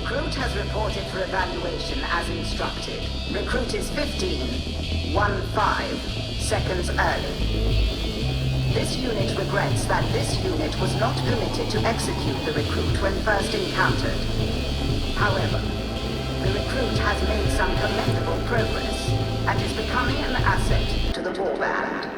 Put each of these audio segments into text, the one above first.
Recruit has reported for evaluation as instructed. Recruit is 15 seconds early. This unit regrets that this unit was not permitted to execute the recruit when first encountered. However, the recruit has made some commendable progress and is becoming an asset to the warband.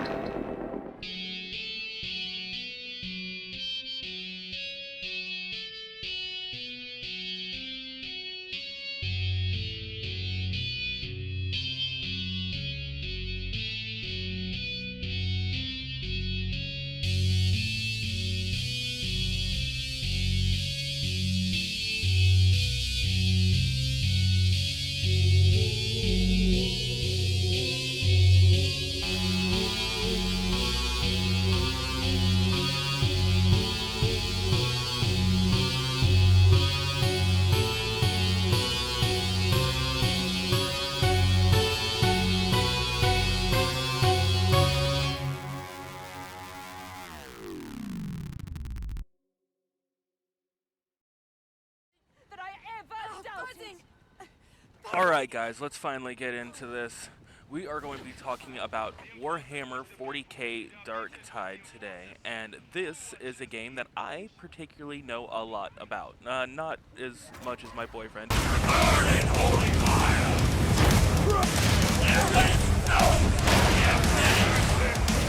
Alright guys, let's finally get into this. We are going to be talking about Warhammer 40k DarkTide today, and this is a game that I particularly know a lot about. Not as much as my boyfriend.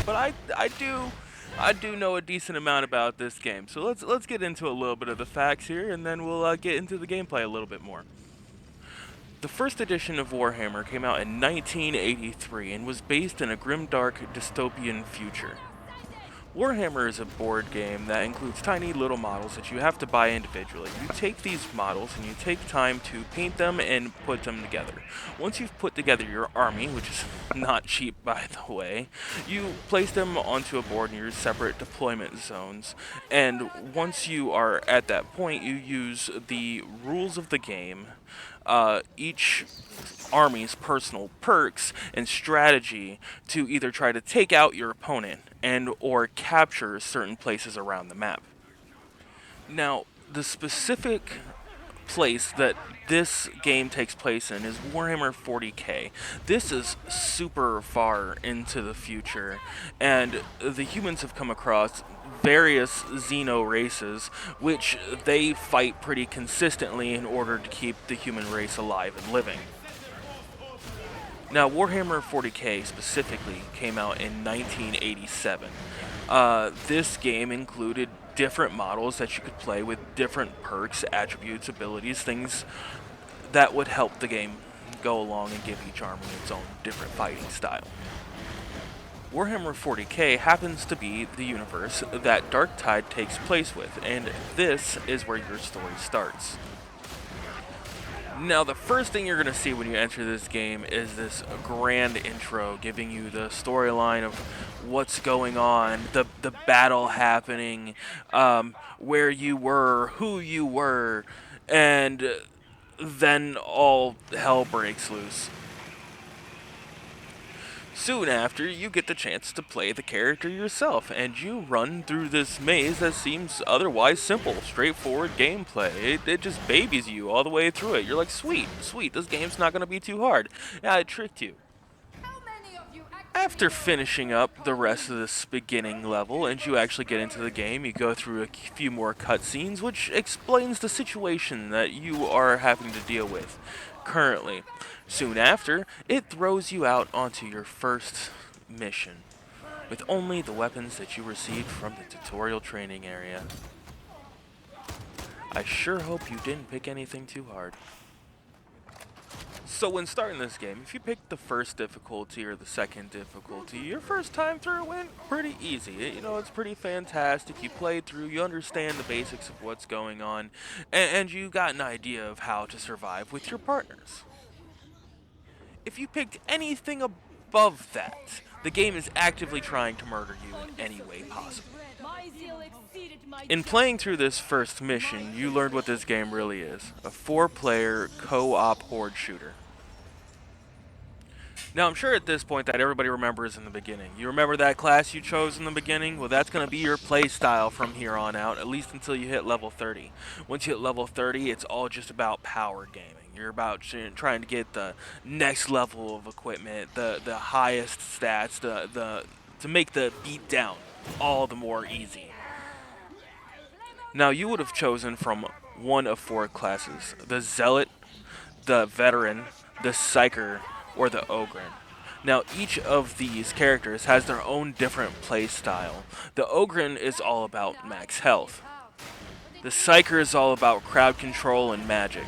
But I do know a decent amount about this game. So let's get into a little bit of the facts here, and then we'll get into the gameplay a little bit more. The first edition of Warhammer came out in 1983 and was based in a grimdark dystopian future. Warhammer is a board game that includes tiny little models that you have to buy individually. You take these models and you take time to paint them and put them together. Once you've put together your army, which is not cheap by the way, you place them onto a board in your separate deployment zones. And once you are at that point, you use the rules of the game, each army's personal perks and strategy to either try to take out your opponent and or capture certain places around the map. Now, the specific place that this game takes place in is Warhammer 40k. This is super far into the future, and the humans have come across various xeno races which they fight pretty consistently in order to keep the human race alive and living. Now, Warhammer 40k specifically came out in 1987. This game included different models that you could play with different perks, attributes, abilities, things that would help the game go along and give each army its own different fighting style. Warhammer 40k happens to be the universe that DarkTide takes place with, and this is where your story starts. Now, the first thing you're going to see when you enter this game is this grand intro giving you the storyline of what's going on, the battle happening, where you were, who you were, and then all hell breaks loose. Soon after, you get the chance to play the character yourself, and you run through this maze that seems otherwise simple, straightforward gameplay. It just babies you all the way through it. You're like, sweet, this game's not going to be too hard. Yeah, it tricked you. After finishing up the rest of this beginning level, and you actually get into the game, you go through a few more cutscenes, which explains the situation that you are having to deal with currently. Soon after, it throws you out onto your first mission, with only the weapons that you received from the tutorial training area. I sure hope you didn't pick anything too hard. So when starting this game, if you pick the first difficulty or the second difficulty, your first time through went pretty easy. You know, it's pretty fantastic. You played through, you understand the basics of what's going on, and you got an idea of how to survive with your partners. If you picked anything above that, the game is actively trying to murder you in any way possible. In playing through this first mission, you learned what this game really is, a 4-player co-op horde shooter. Now, I'm sure at this point that everybody remembers in the beginning. You remember that class you chose in the beginning? Well, that's going to be your play style from here on out, at least until you hit level 30. Once you hit level 30, it's all just about power gaming. You're about trying to get the next level of equipment, the highest stats, to make the beat down all the more easy. Now, you would have chosen from one of four classes: the Zealot, the Veteran, the Psyker, or the Ogren. Now, each of these characters has their own different play style. The Ogren is all about max health. The Psyker is all about crowd control and magic.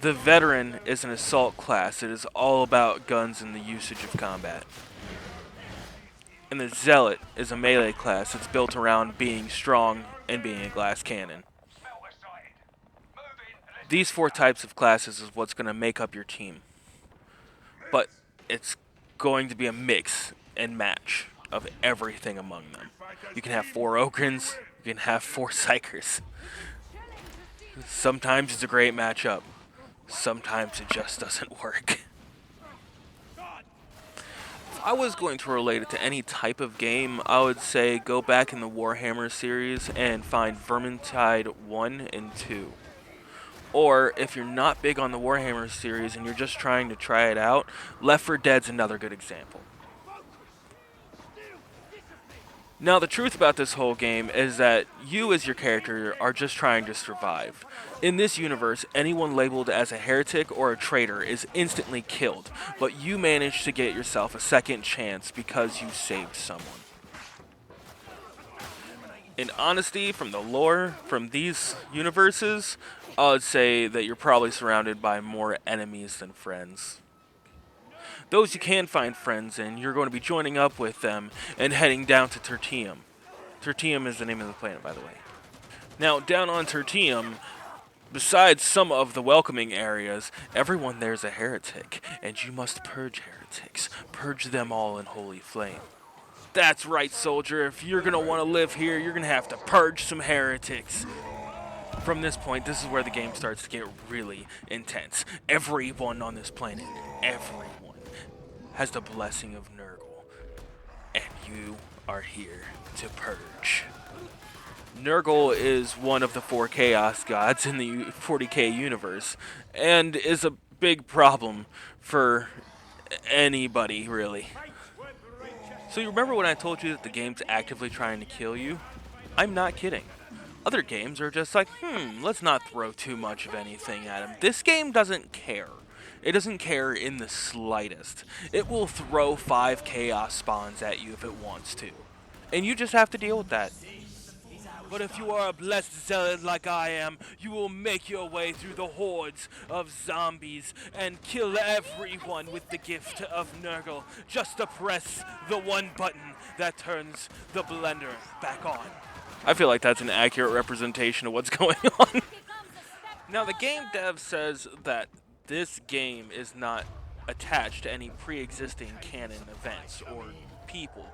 The Veteran is an assault class. It is all about guns and the usage of combat. And the Zealot is a melee class that's built around being strong and being a glass cannon. These four types of classes is what's going to make up your team. But it's going to be a mix and match of everything among them. You can have four Ogrins, you can have four Psychers. Sometimes it's a great matchup. Sometimes it just doesn't work. If I was going to relate it to any type of game, I would say go back in the Warhammer series and find Vermintide 1 and 2. Or, if you're not big on the Warhammer series and you're just trying to try it out, Left 4 Dead's another good example. Now, the truth about this whole game is that you as your character are just trying to survive. In this universe, anyone labeled as a heretic or a traitor is instantly killed, but you manage to get yourself a second chance because you saved someone. In honesty, from the lore, from these universes, I would say that you're probably surrounded by more enemies than friends. Those you can find friends in, you're going to be joining up with them and heading down to Tertium. Tertium is the name of the planet, by the way. Now, down on Tertium, besides some of the welcoming areas, everyone there's a heretic, and you must purge heretics. Purge them all in holy flame. That's right, soldier. If you're going to want to live here, you're going to have to purge some heretics. From this point, this is where the game starts to get really intense. Everyone on this planet, everyone, has the blessing of Nurgle, and you are here to purge. Nurgle is one of the four Chaos Gods in the 40k universe, and is a big problem for anybody, really. So you remember when I told you that the game's actively trying to kill you? I'm not kidding. Other games are just like, let's not throw too much of anything at him. This game doesn't care. It doesn't care in the slightest. It will throw 5 chaos spawns at you if it wants to. And you just have to deal with that. But if you are a blessed zealot like I am, you will make your way through the hordes of zombies and kill everyone with the gift of Nurgle, just to press the one button that turns the blender back on. I feel like that's an accurate representation of what's going on. Now, the game dev says that this game is not attached to any pre-existing canon events or people,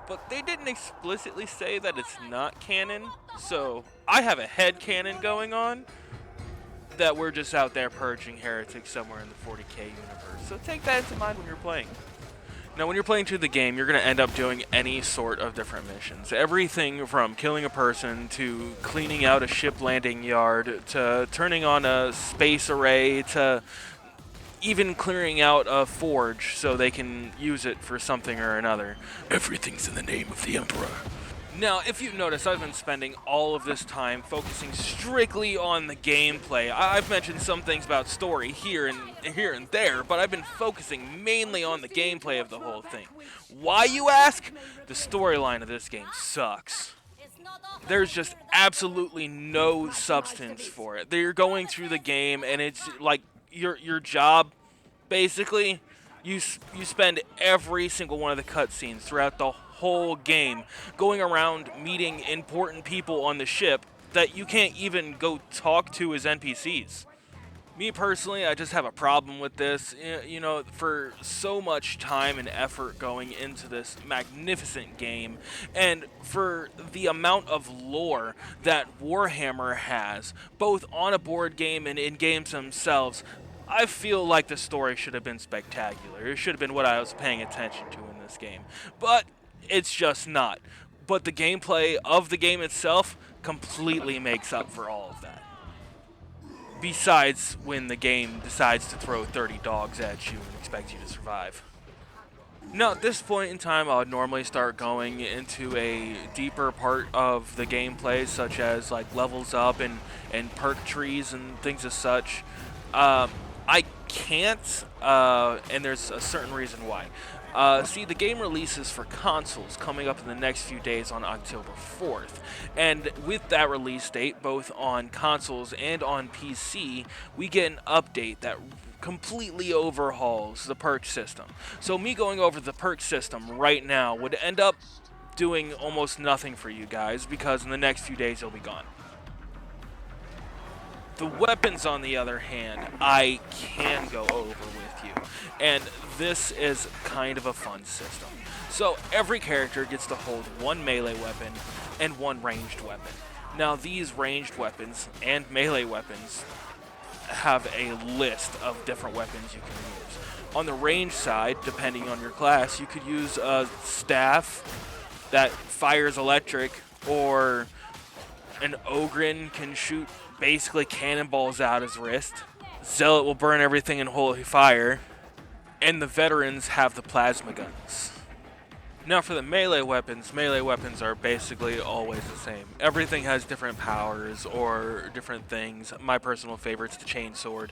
but they didn't explicitly say that it's not canon, so I have a head canon going on that we're just out there purging heretics somewhere in the 40k universe. So take that into mind when you're playing. Now, when you're playing through the game, you're going to end up doing any sort of different missions. Everything from killing a person to cleaning out a ship landing yard to turning on a space array to even clearing out a forge so they can use it for something or another. Everything's in the name of the Emperor. Now, if you notice, I've been spending all of this time focusing strictly on the gameplay. I've mentioned some things about story here and there, but I've been focusing mainly on the gameplay of the whole thing. Why, you ask? The storyline of this game sucks. There's just absolutely no substance for it. You're going through the game, and it's like your job, basically. You spend every single one of the cutscenes throughout the whole game going around meeting important people on the ship that you can't even go talk to as NPCs. Me personally, I just have a problem with this. You know, for so much time and effort going into this magnificent game, and for the amount of lore that Warhammer has, both on a board game and in games themselves, I feel like the story should have been spectacular. It should have been what I was paying attention to in this game. But it's just not. But the gameplay of the game itself completely makes up for all of that. Besides when the game decides to throw 30 dogs at you and expect you to survive. Now, at this point in time, I would normally start going into a deeper part of the gameplay, such as like levels up and perk trees and things as such. I can't, and there's a certain reason why. See, the game releases for consoles coming up in the next few days on October 4th. And with that release date, both on consoles and on PC, we get an update that completely overhauls the perk system. So me going over the perk system right now would end up doing almost nothing for you guys, because in the next few days it'll be gone. The weapons, on the other hand, I can go over with you. And this is kind of a fun system. So every character gets to hold one melee weapon and one ranged weapon. Now these ranged weapons and melee weapons have a list of different weapons you can use. On the range side, depending on your class, you could use a staff that fires electric, or an Ogren can shoot basically cannonballs out his wrist. Zealot will burn everything in holy fire, and the veterans have the plasma guns. Now for the melee weapons are basically always the same. Everything has different powers or different things. My personal favorite's the chainsword.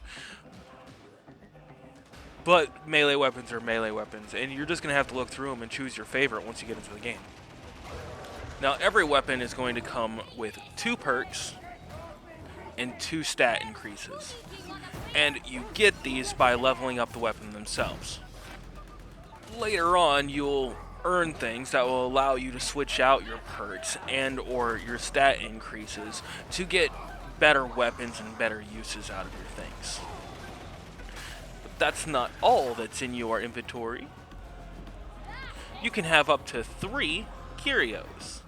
But melee weapons are melee weapons, and you're just going to have to look through them and choose your favorite once you get into the game. Now every weapon is going to come with 2 perks and 2 stat increases. And you get these by leveling up the weapon themselves. Later on, you'll earn things that will allow you to switch out your perks and or your stat increases to get better weapons and better uses out of your things. But that's not all that's in your inventory. You can have up to 3 curios.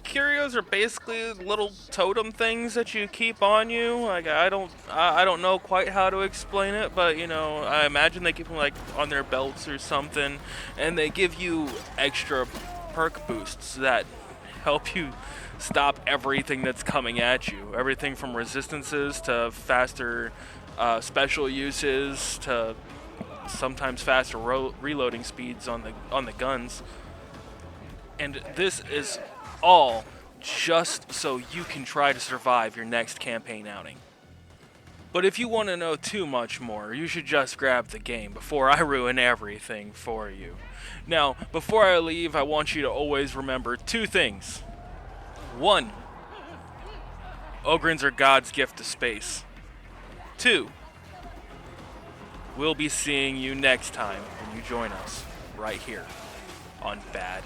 Curios are basically little totem things that you keep on you. Like I don't know quite how to explain it, but you know, I imagine they keep them like on their belts or something, and they give you extra perk boosts that help you stop everything that's coming at you. Everything from resistances to faster special uses to sometimes faster reloading speeds on the guns. And this is all just so you can try to survive your next campaign outing. But if you want to know too much more, you should just grab the game before I ruin everything for you. Now, before I leave, I want you to always remember 2 things. 1, Ogrins are God's gift to space. 2, we'll be seeing you next time when you join us right here on Bad